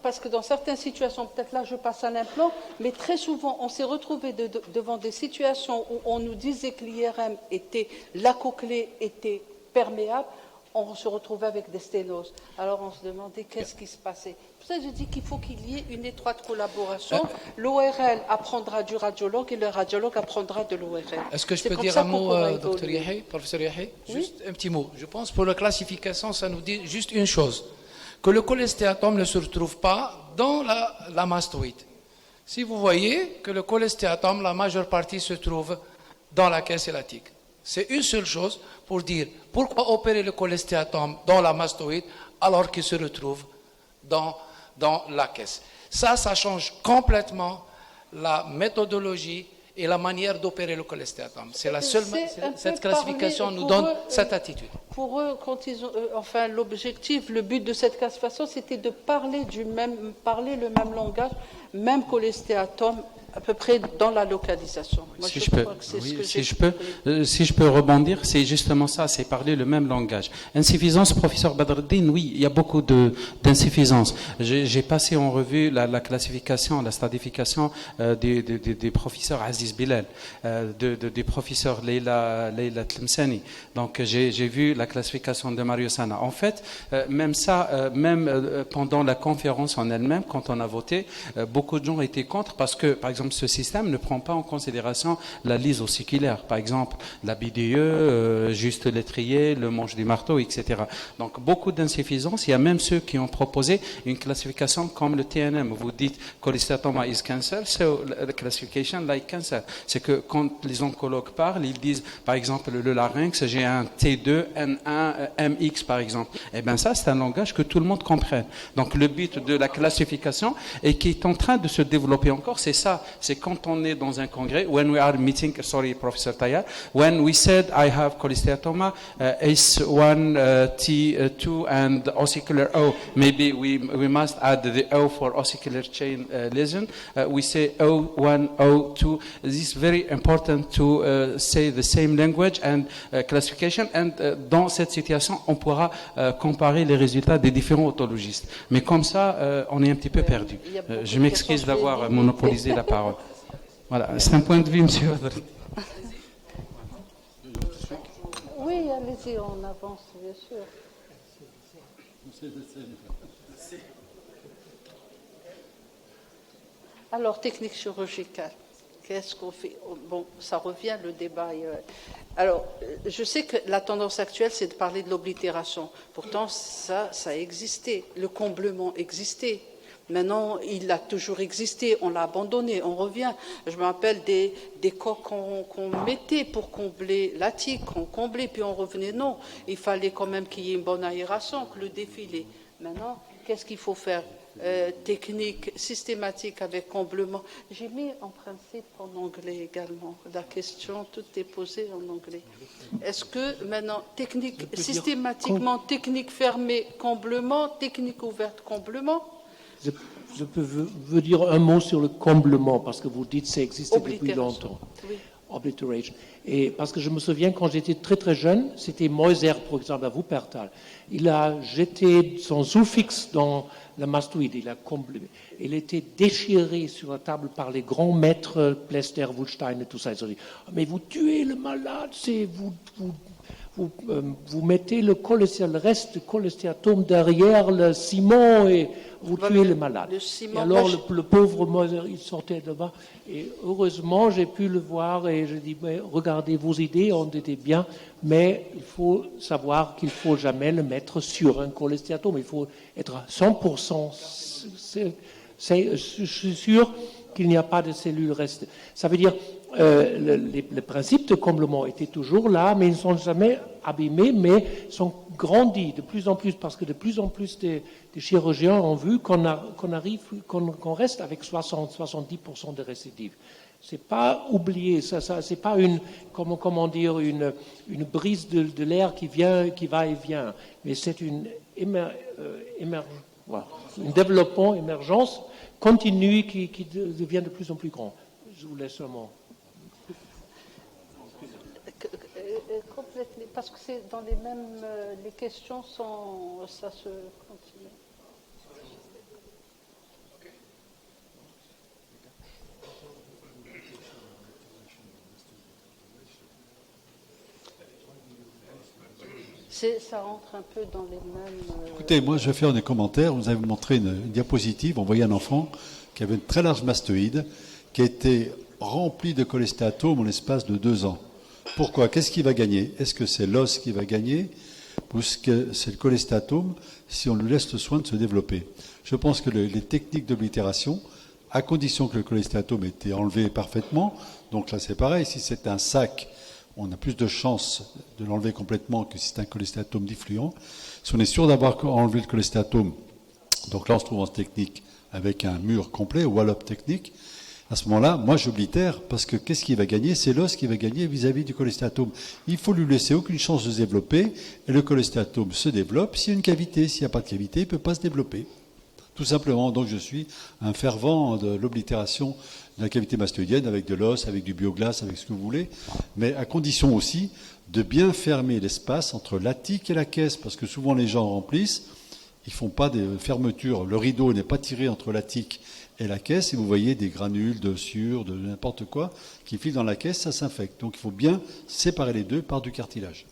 Parce que dans certaines situations, peut-être là je passe à l'implant, mais très souvent on s'est retrouvé devant des situations où on nous disait que l'IRM était, la cochlée était perméable, on se retrouvait avec des sténoses. Alors on se demandait qu'est-ce qui se passait. Pour ça je dis qu'il faut qu'il y ait une étroite collaboration. L'ORL apprendra du radiologue et le radiologue apprendra de l'ORL. Est-ce que je peux dire un mot, docteur Yahay, professeur Yahay? Juste un petit mot. Je pense pour la classification, ça nous dit juste une chose, que le cholestéatome ne se retrouve pas dans la mastoïde. Si vous voyez que le cholestéatome, la majeure partie se trouve dans la caisse élatique. C'est une seule chose pour dire pourquoi opérer le cholestéatome dans la mastoïde alors qu'il se retrouve dans la caisse. Ça change complètement la méthodologie et la manière d'opérer le cholestéatome. C'est la seule. Cette classification nous donne cette attitude. Pour eux, quand ils ont, enfin, l'objectif, le but de cette classification, c'était de parler le même langage, même cholestéatome, à peu près dans la localisation. Moi, si je peux rebondir, c'est justement ça, c'est parler le même langage. Insuffisance, professeur Badreddine, oui, il y a beaucoup d'insuffisances. J'ai passé en revue la classification, la stadification des professeurs Aziz Bilal, des professeurs Leila Tlemsani. Donc j'ai vu la classification de Mario Sana. En fait, même ça, pendant la conférence en elle-même, quand on a voté, beaucoup de gens étaient contre parce que, par exemple, ce système ne prend pas en considération la lise ossiculaire, par exemple la BDE, juste l'étrier, le manche du marteau, etc. Donc beaucoup d'insuffisances. Il y a même ceux qui ont proposé une classification comme le TNM. Vous dites cholestéatoma is cancer, so the classification like cancer. C'est que quand les oncologues parlent, ils disent par exemple le larynx, j'ai un T2, N1, MX par exemple. Eh bien ça, c'est un langage que tout le monde comprenne. Donc le but de la classification et qui est en train de se développer encore, c'est ça. C'est quand on est dans un congrès, when we are meeting, sorry, Professor Tayar, when we said I have cholesteatoma, S1, T2, and ossicular O. Maybe we must add the O for ossicular chain lesion. We say O1, O2. This is very important to say the same language and classification. And dans cette situation, on pourra comparer les résultats des différents autologistes. Mais comme ça, on est un petit peu perdu. Je m'excuse d'avoir monopolisé la parole. Voilà, c'est un point de vue, monsieur. Oui, allez-y, on avance, bien sûr. Alors, technique chirurgicale, qu'est-ce qu'on fait? Bon, ça revient, le débat. Alors, je sais que la tendance actuelle, c'est de parler de l'oblitération. Pourtant, ça existait. Le comblement existait. Maintenant, il a toujours existé, on l'a abandonné, on revient. Je me rappelle des coques qu'on mettait pour combler l'attique, qu'on comblait, puis on revenait. Non, il fallait quand même qu'il y ait une bonne aération, que le défilé. Maintenant, qu'est-ce qu'il faut faire? Technique systématique avec comblement. J'ai mis en principe en anglais également. La question, tout est posé en anglais. Est-ce que maintenant, technique systématiquement, technique fermée, comblement, technique ouverte, comblement? Je veux dire un mot sur le comblement, parce que vous dites que ça existe depuis longtemps. Oui. Obliteration. Et parce que je me souviens, quand j'étais très très jeune, c'était Moiser, par exemple, à Wuppertal. Il a jeté son sous-fixe dans la mastoïde, il a comblé. Il était déchiré sur la table par les grands maîtres, Plester, Wulstein et tout ça. Ils ont dit, mais vous tuez le malade, vous mettez le reste du cholestéatome derrière le ciment et vous tuez le malade. Et alors le pauvre Moser, il sortait de là. Et heureusement, j'ai pu le voir et je dis, mais regardez, vos idées ont été bien, mais il faut savoir qu'il ne faut jamais le mettre sur un cholestéatome. Il faut être à 100% sûr qu'il n'y a pas de cellules restées. Ça veut dire les principes de comblement étaient toujours là, mais ils ne sont jamais abîmés, mais sont grandis de plus en plus, parce que de plus en plus des chirurgiens ont vu qu'on reste avec 60-70% de récidives. C'est pas oublié, c'est pas une brise de l'air qui va et vient, mais c'est un développement, émergence continue qui devient de plus en plus grand. Je vous laisse un mot. Complètement, parce que c'est dans les mêmes, les questions sont, ça se continue. Ça entre un peu dans les mêmes... Écoutez, moi je vais faire des commentaires. Vous avez montré une diapositive, on voyait un enfant qui avait une très large mastoïde, qui a été rempli de cholestéatome en l'espace de 2 ans. Pourquoi? Qu'est-ce qui va gagner? Est-ce que c'est l'os qui va gagner ou est-ce que c'est le cholestéatome si on lui laisse le soin de se développer? Je pense que les techniques d'oblitération, à condition que le cholestéatome ait été enlevé parfaitement, donc là c'est pareil, si c'est un sac, on a plus de chances de l'enlever complètement que si c'est un cholestéatome diffluent. Si on est sûr d'avoir enlevé le cholestéatome, donc là on se trouve en technique avec un mur complet, wall-up technique, à ce moment-là, moi j'oblitère, parce que qu'est-ce qui va gagner? C'est l'os qui va gagner vis-à-vis du cholestéatome. Il faut lui laisser aucune chance de se développer, et le cholestéatome se développe. S'il y a une cavité, s'il n'y a pas de cavité, il ne peut pas se développer. Tout simplement, donc je suis un fervent de l'oblitération de la cavité mastoïdienne avec de l'os, avec du bioglas, avec ce que vous voulez, mais à condition aussi de bien fermer l'espace entre l'attique et la caisse, parce que souvent les gens remplissent, ils ne font pas de fermeture, le rideau n'est pas tiré entre l'attique et la caisse, et vous voyez des granules de sueur, de n'importe quoi, qui filent dans la caisse, ça s'infecte. Donc il faut bien séparer les deux par du cartilage.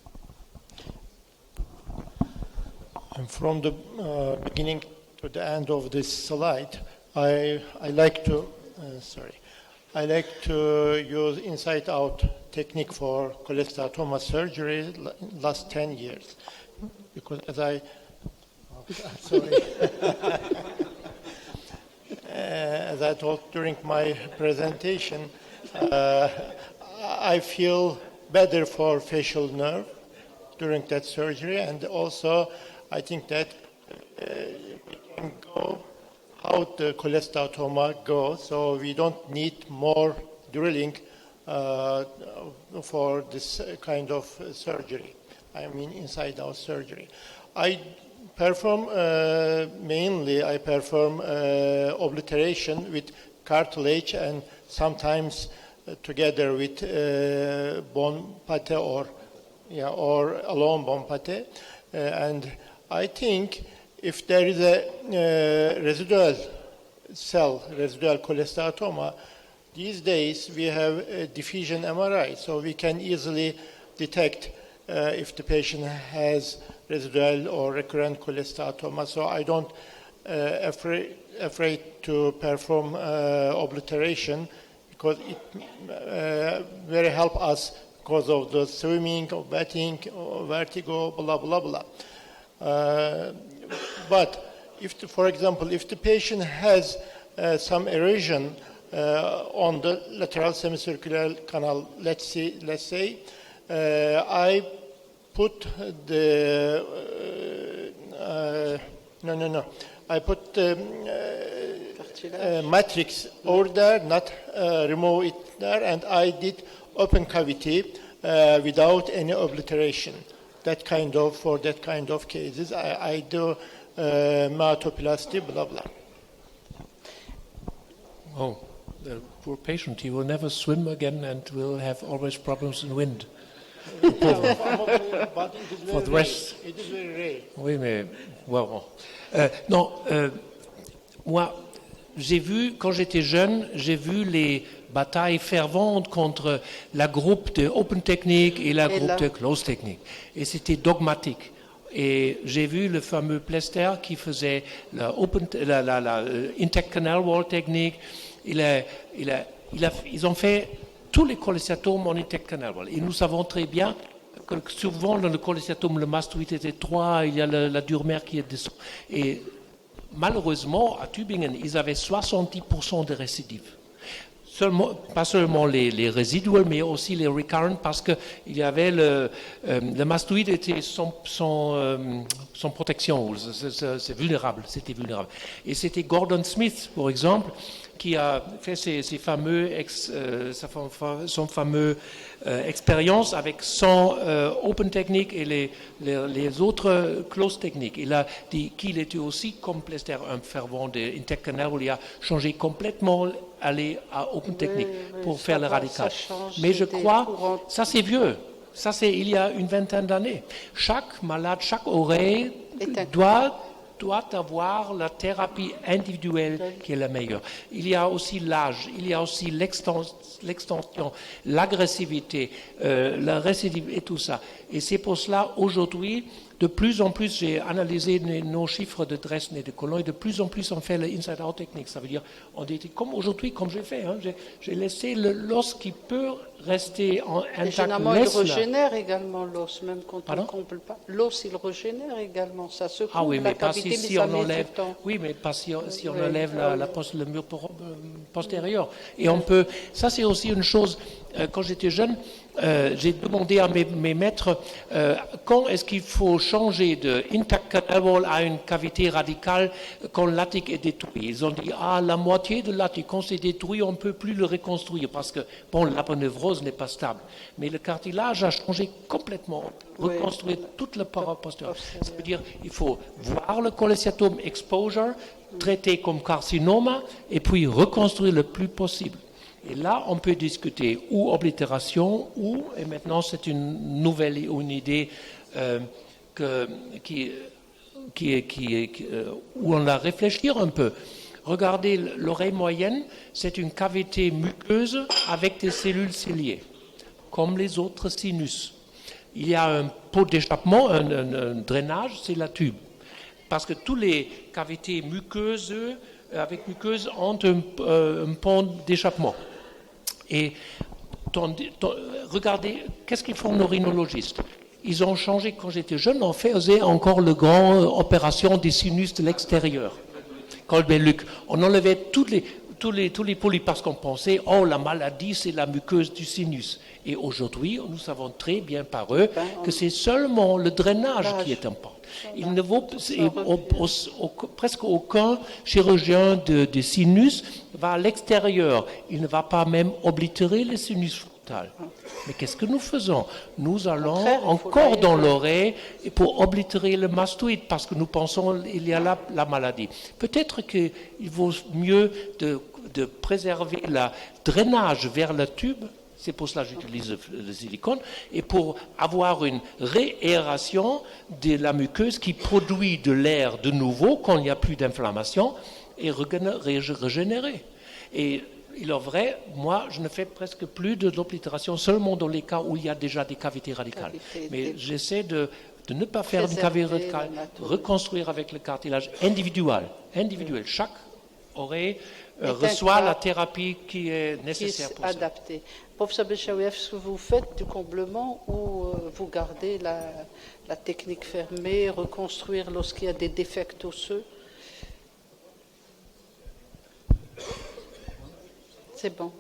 And from the beginning to the end of this slide, I like to use inside-out technique for cholesteatoma surgery last 10 years, because as I told during my presentation, I feel better for facial nerve during that surgery, and also I think that we can go how the cholesteatoma goes, so we don't need more drilling for this kind of surgery. I mean inside-out surgery. I perform obliteration with cartilage and sometimes together with bone pate or alone bone pate. And I think if there is a residual cholesteatoma, these days we have a diffusion MRI, so we can easily detect if the patient has residual or recurrent cholesteatoma. So I don't afraid to perform obliteration, because it very help us because of the swimming or bathing or vertigo, blah blah blah. But for example, if the patient has some erosion on the lateral semicircular canal, let's say, I put the I put the matrix over there, not remove it there, and I did open cavity without any obliteration. For that kind of cases, I do myotoplasty, blah blah. Oh, the poor patient, he will never swim again and will have always problems in wind. For the rest. It is very rare. Oui, mais bon. Moi, quand j'étais jeune, j'ai vu les batailles ferventes contre la groupe de Open Technique et la groupe de Close Technique. Et c'était dogmatique. Et j'ai vu le fameux Plester qui faisait la Intact Canal Wall Technique. Ils ont fait tous les cholestéatomes en Intact Canal Wall. Et nous savons très bien que souvent dans le cholestéatome, le mastoïde est étroit, il y a la dure-mère qui est dessous. Et malheureusement, à Tübingen, ils avaient 70% de récidives. Pas seulement les résiduels, mais aussi les recurrent, parce que il y avait le mastoïde était sans protection, c'est vulnérable, c'était vulnérable. Et c'était Gordon Smith, par exemple, qui a fait son fameux expérience avec son Open Technique et les autres Close Techniques. Il a dit qu'il était aussi, comme Plester, un fervent de Intact Canal, où il a changé complètement, aller à Open Technique pour faire le radical. Mais je crois, ça c'est vieux, ça c'est il y a une vingtaine d'années. Chaque malade, chaque oreille doit avoir la thérapie individuelle qui est la meilleure. Il y a aussi l'âge, il y a aussi l'extension, l'agressivité, la récidive et tout ça. Et c'est pour cela, aujourd'hui, de plus en plus, j'ai analysé nos chiffres de Dresden et de Cologne, et de plus en plus on fait le inside-out technique. Ça veut dire, on était comme aujourd'hui, comme j'ai fait. J'ai laissé l'os qui peut rester intact. Généralement, il régénère également l'os, même quand on ne comble pas. L'os, il régénère également. Ça se coupe, oui, mais pas si on enlève. Oui, mais pas si on enlève le mur postérieur. Et on peut. Ça, c'est aussi une chose. Quand j'étais jeune, j'ai demandé à mes maîtres quand est-ce qu'il faut changer de intact canal wall à une cavité radicale quand l'attique est détruit. Ils ont dit la moitié de l'attique, quand c'est détruit, on ne peut plus le reconstruire parce que l'aponevrose n'est pas stable. Mais le cartilage a changé complètement. Reconstruire toute la paroi postérieure. Ça veut dire il faut voir le cholestéatome exposure, traiter comme carcinome et puis reconstruire le plus possible. Et là, on peut discuter ou oblitération et maintenant c'est une nouvelle idée où on va réfléchir un peu. Regardez, l'oreille moyenne, c'est une cavité muqueuse avec des cellules ciliées, comme les autres sinus. Il y a un pot d'échappement, un drainage, c'est la tube. Parce que toutes les cavités muqueuses ont un pont d'échappement. Et regardez, qu'est-ce qu'ils font nos rhinologistes? Ils ont changé, quand j'étais jeune, on faisait encore la grande opération des sinus de l'extérieur. Kolbe-Luc, on enlevait tous les polypes parce qu'on pensait, la maladie, c'est la muqueuse du sinus. Et aujourd'hui, nous savons très bien par eux que c'est seulement le drainage qui est important. Il ne vaut presque aucun chirurgien de sinus va à l'extérieur. Il ne va pas même oblitérer le sinus frontal. Mais qu'est-ce que nous faisons? Nous allons encore dans l'oreille pour oblitérer le mastoïde parce que nous pensons qu'il y a la maladie. Peut-être qu'il vaut mieux de préserver le drainage vers le tube. C'est pour cela que j'utilise le silicone. Et pour avoir une réaération de la muqueuse qui produit de l'air de nouveau quand il n'y a plus d'inflammation et régénérer. Et il est vrai, moi, je ne fais presque plus de l'oblitération seulement dans les cas où il y a déjà des cavités radicales. Mais j'essaie de ne pas faire une cavité radicale, reconstruire avec le cartilage individuel. Chaque oreille reçoit la thérapie qui est nécessaire pour adaptée. Professeur Bechaoui, est-ce que vous faites du comblement ou vous gardez la technique fermée, reconstruire lorsqu'il y a des défects osseux? C'est bon.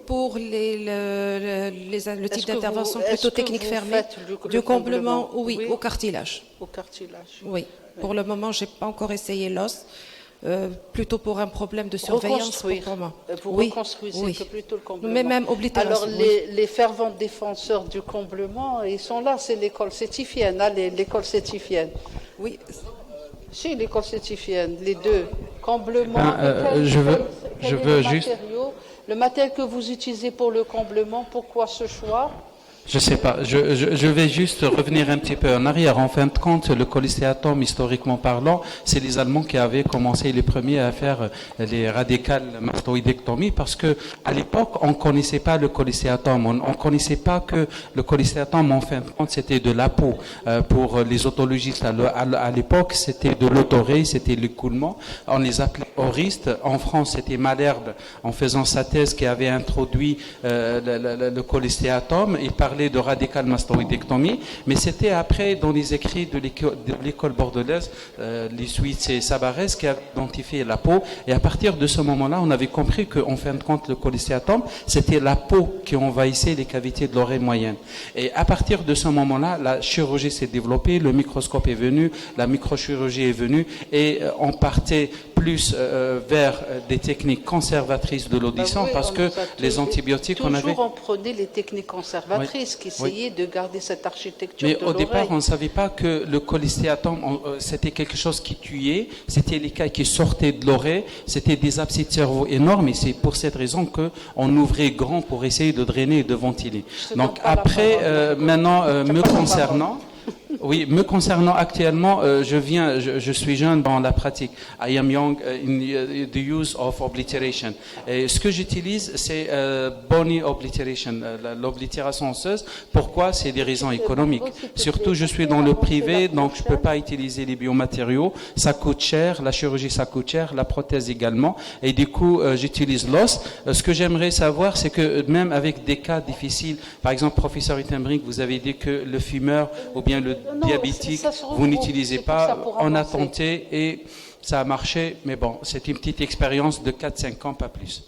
Pour le type d'intervention plutôt technique fermée, faites du comblement, oui, au cartilage. Au cartilage. Oui. Pour le moment, j'ai pas encore essayé l'os. Plutôt pour un problème de surveillance. Vous reconstruisez que plutôt le comblement. Mais même oblitération. Alors, les fervents défenseurs du comblement, ils sont là, c'est l'école sétifienne, l'école sétifienne. Oui. Si, l'école sétifienne, les deux. Comblement, je veux juste... Le matériel que vous utilisez pour le comblement, pourquoi ce choix? Je sais pas, je vais juste revenir un petit peu en arrière. En fin de compte, le cholestéatome, historiquement parlant, c'est les Allemands qui avaient commencé les premiers à faire les radicales mastoïdectomies parce que à l'époque, on connaissait pas le cholestéatome. On connaissait pas que le cholestéatome, en fin de compte, c'était de la peau. Pour les otologistes, à l'époque, c'était de l'autoré, c'était l'écoulement. On les appelait oristes. En France, c'était Malherbe, en faisant sa thèse, qui avait introduit le cholestéatome. Il parlait de radicale mastoïdectomie, mais c'était après dans les écrits de l'école bordelaise, les Suisses et Sabarès qui avaient identifié la peau, et à partir de ce moment-là, on avait compris qu'en fin de compte, le cholestéatome, c'était la peau qui envahissait les cavités de l'oreille moyenne. Et à partir de ce moment-là, la chirurgie s'est développée, le microscope est venu, la microchirurgie est venue, et on partait plus vers des techniques conservatrices de l'audition, parce que les antibiotiques, toujours on prenait les techniques conservatrices qui essayaient de garder cette architecture de l'oreille. Mais au départ, on ne savait pas que le cholestéatome, c'était quelque chose qui tuait, c'était les cailles qui sortaient de l'oreille, c'était des abcès de cerveau énormes, et c'est pour cette raison qu'on ouvrait grand pour essayer de drainer et de ventiler. Donc après, maintenant, me concernant... Oui, me concernant actuellement, je suis jeune dans la pratique. I am young in the use of obliteration. Et ce que j'utilise, c'est bony obliteration, l'oblitération osseuse. Pourquoi? C'est des raisons économiques. Surtout, je suis dans le privé, donc je peux pas utiliser les biomatériaux. Ça coûte cher, la chirurgie ça coûte cher, la prothèse également. Et du coup, j'utilise l'os. Ce que j'aimerais savoir, c'est que même avec des cas difficiles, par exemple, professeur Ittenbrink, vous avez dit que le fumeur ou bien le diabétique, vous n'utilisez pas, on a tenté et ça a marché, mais bon, c'est une petite expérience de 4-5 ans, pas plus.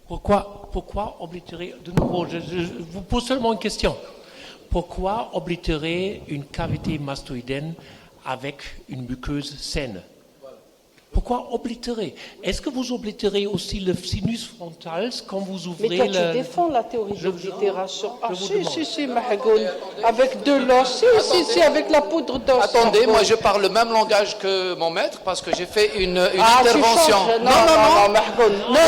Pourquoi oblitérer, de nouveau, je vous pose seulement une question. Pourquoi oblitérer une cavité mastoïdienne avec une muqueuse saine? Pourquoi oblitérer? Est-ce que vous oblitérez aussi le sinus frontal quand vous ouvrez Mais toi, tu défends la théorie de l'oblitération. Ah, si, Mahagoun. Avec de l'os, si, avec la poudre d'os. Attendez, moi je parle le même langage que mon maître parce que j'ai fait une intervention. Non, Mahagoun. Non,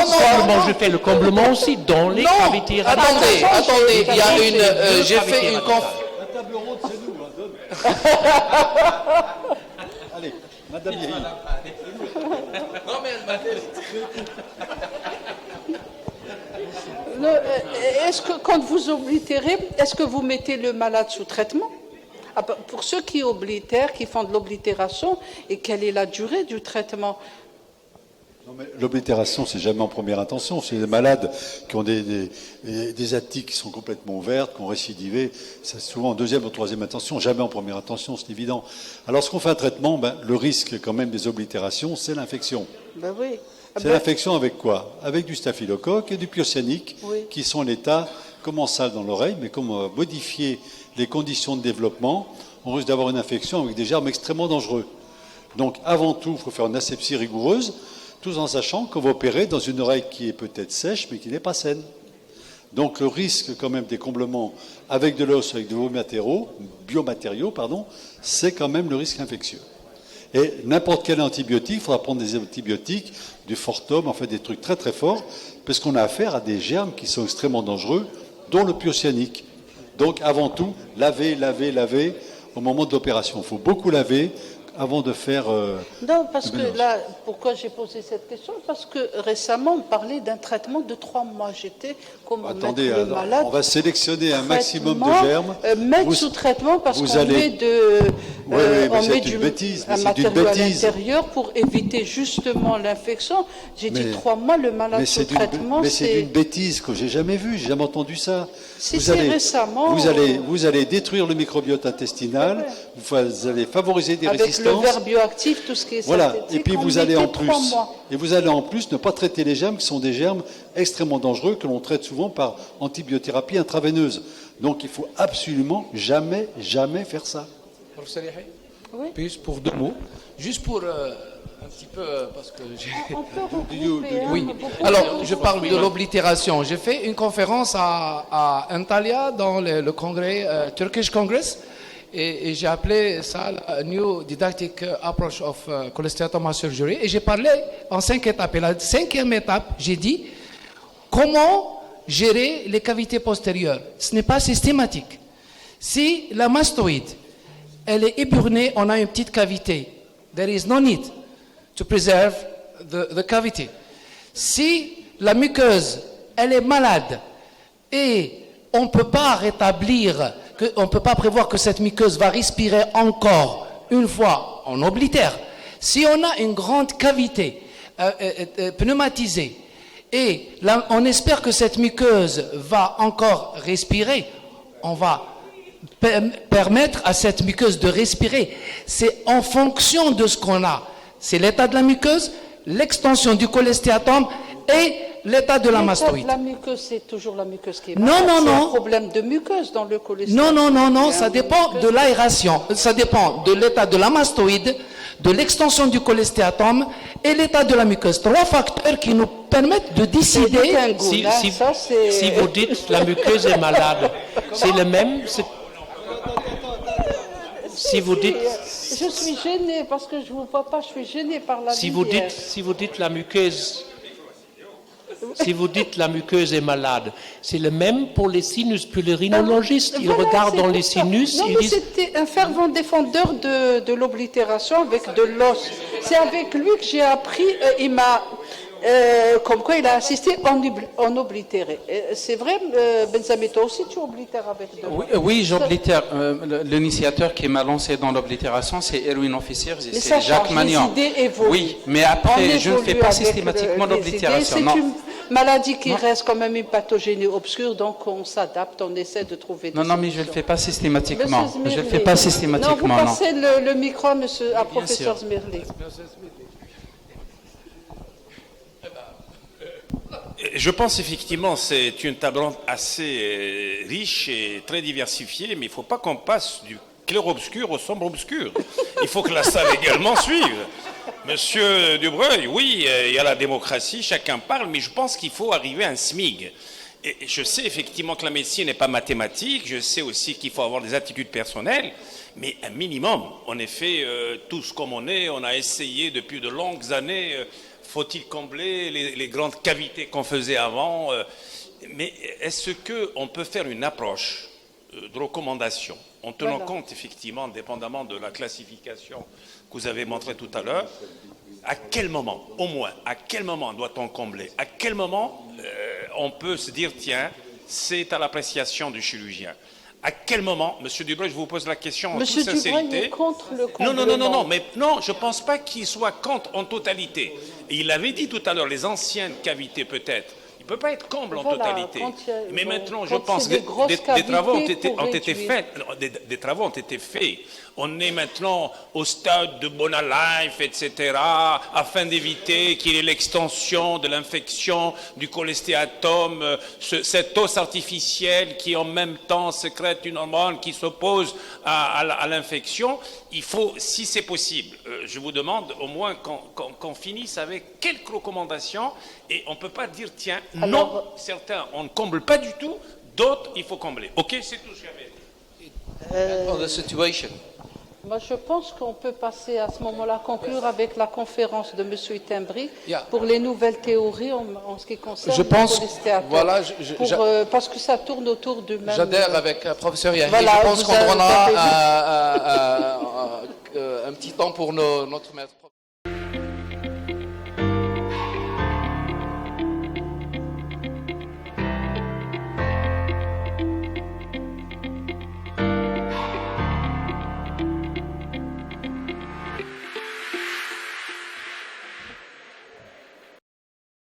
Simplement, je fais le comblement aussi dans les cavités. Attendez, il y a une. J'ai fait une conférence. La table ronde, c'est nous. Allez, Madame Iri. Non, mais elle m'a Est-ce que quand vous oblitérez, est-ce que vous mettez le malade sous traitement? Pour ceux qui oblitèrent, qui font de l'oblitération, et quelle est la durée du traitement? L'oblitération, c'est jamais en première intention. C'est des malades qui ont des attiques qui sont complètement ouvertes, qui ont récidivé. C'est souvent en deuxième ou troisième intention, jamais en première intention, c'est évident. Alors, lorsqu'on fait un traitement, le risque quand même des oblitérations, c'est l'infection. Ben oui. C'est l'infection avec quoi? Avec du staphylocoque et du pyocyanique, qui sont l'état commensal dans l'oreille, mais comme on va modifier les conditions de développement, on risque d'avoir une infection avec des germes extrêmement dangereux. Donc, avant tout, il faut faire une asepsie rigoureuse, tout en sachant qu'on va opérer dans une oreille qui est peut-être sèche, mais qui n'est pas saine. Donc le risque quand même des comblements avec de l'os, avec de biomatériaux, c'est quand même le risque infectieux. Et n'importe quel antibiotique, il faudra prendre des antibiotiques, du Fortum, en fait des trucs très très forts, parce qu'on a affaire à des germes qui sont extrêmement dangereux, dont le pyocyanique. Donc avant tout, laver au moment de l'opération. Il faut beaucoup laver avant de faire... Non, parce le que mélange. là, pourquoi j'ai posé cette question? Parce que récemment, on parlait d'un traitement de 3 mois. J'étais comme Attendez, mettre le alors, malade. on va sélectionner un maximum de Traitement, germes. mettre Vous- sous traitement parce vous qu'on allez- met de, Oui, mais on c'est met une bêtise, mais un c'est matériau une à bêtise. l'intérieur pour éviter justement l'infection. J'ai dit Mais- 3 mois, le malade Mais sous c'est traitement, une bêtise que j'ai jamais vue, j'ai jamais entendu ça. Si, c'est récemment. Vous allez détruire le microbiote intestinal, vous allez favoriser des avec le résistances. verre bioactif, tout ce qui est Voilà, synthétique, et puis on vous allez mettait en plus, 3 mois. et vous allez en plus ne pas traiter les germes qui sont des germes extrêmement dangereux que l'on traite souvent par antibiothérapie intraveineuse. Donc il faut absolument jamais faire ça. Professeur Yahya, Oui. puis pour 2 mots, juste pour un petit peu, parce que j'ai... On peut regrouper, hein, Oui. vous pouvez Alors, regrouper. je parle de l'oblitération. J'ai fait une conférence à Antalya dans le congrès Turkish Congress et j'ai appelé ça la New Didactic Approach of Cholesteatoma Surgery et j'ai parlé en 5 étapes. Et la 5e étape, j'ai dit comment gérer les cavités postérieures. Ce n'est pas systématique. Si la mastoïde, elle est éburnée, on a une petite cavité. There is no need to preserve the cavity. Si la muqueuse, elle est malade et on ne peut pas rétablir, on ne peut pas prévoir que cette muqueuse va respirer encore une fois, on oblitère. Si on a une grande cavité pneumatisée et là, on espère que cette muqueuse va encore respirer, on va permettre à cette muqueuse de respirer. C'est en fonction de ce qu'on a. C'est l'état de la muqueuse, l'extension du cholestéatome et l'état de la mastoïde. La muqueuse, c'est toujours la muqueuse qui est Non, malade. non, C'est non. un problème de muqueuse dans le cholestérol. Non, ça dépend de l'aération. Ça dépend de l'état de la mastoïde, de l'extension du cholestéatome et l'état de la muqueuse. 3 facteurs qui nous permettent de décider. Si vous dites la muqueuse est malade, c'est le même. Si vous dites, Je suis gênée parce que je ne vous vois pas, je suis gênée par la si lumière. vous dites la muqueuse, si vous dites la muqueuse est malade, c'est le même pour les sinus, puis les rhinologistes. Ils Voilà, regardent c'est dans pour les ça. sinus, Non, ils mais disent. c'était un fervent défendeur de l'oblitération avec de l'os. C'est avec lui que j'ai appris, il m'a, comme quoi il a assisté en oblitéré. C'est vrai, Benzami, toi aussi tu oblitères avec de l'os. Oui, j'oblitère. L'initiateur qui m'a lancé dans l'oblitération, c'est Erwin Officier, Mais c'est ça Jacques change, Magnan. les idées évoluent. Oui, mais On après, je ne fais évolue pas avec systématiquement les l'oblitération. idées. Non. C'est une maladie qui reste quand même une pathogénie obscure, donc on s'adapte, on essaie de trouver des Non, mais je ne le solutions. fais pas systématiquement. Monsieur Je ne le Zmirli. fais pas systématiquement, Non, non. vous passez le micro à professeur sûr. Zmirli. Je pense effectivement c'est une table ronde assez riche et très diversifiée, mais il ne faut pas qu'on passe du clair-obscur au sombre-obscur. Il faut que la salle également suive. Monsieur Dubreuil, oui, il y a la démocratie, chacun parle, mais je pense qu'il faut arriver à un SMIG. Et je sais effectivement que la médecine n'est pas mathématique, je sais aussi qu'il faut avoir des attitudes personnelles, mais un minimum. En effet, tous comme on est, on a essayé depuis de longues années, faut-il combler les grandes cavités qu'on faisait avant, mais est-ce qu'on peut faire une approche de recommandation en tenant compte effectivement, dépendamment de la classification que vous avez montrée tout à l'heure, à quel moment, au moins, à quel moment doit-on combler? À quel moment on peut se dire, tiens, c'est à l'appréciation du chirurgien? À quel moment, Monsieur Dubreuil, je vous pose la question en toute sincérité. Monsieur Dubreuil est contre le comblement. Non, mais non, je ne pense pas qu'il soit contre en totalité. Et il avait dit tout à l'heure, les anciennes cavités peut-être. Il ne peut pas être comble en totalité. Mais maintenant, je pense que des travaux ont été faits. Des travaux ont été faits. On est maintenant au stade de Bonalife, etc., afin d'éviter qu'il y ait l'extension de l'infection du cholestéatome, cette os artificielle qui en même temps sécrète une hormone qui s'oppose à l'infection. Il faut, si c'est possible, je vous demande au moins qu'on finisse avec quelques recommandations et on ne peut pas dire, tiens, non, certains, on ne comble pas du tout, d'autres, il faut combler. Ok, c'est tout ce que j'avais dit. On the situation. Moi, je pense qu'on peut passer à ce moment-là, conclure avec la conférence de M. Itembri pour les nouvelles théories en ce qui concerne Je pense, le cholestéatome. voilà, parce que ça tourne autour du même... J'adhère avec professeur Yahya. Voilà, je pense qu'on donnera un petit temps pour notre maître.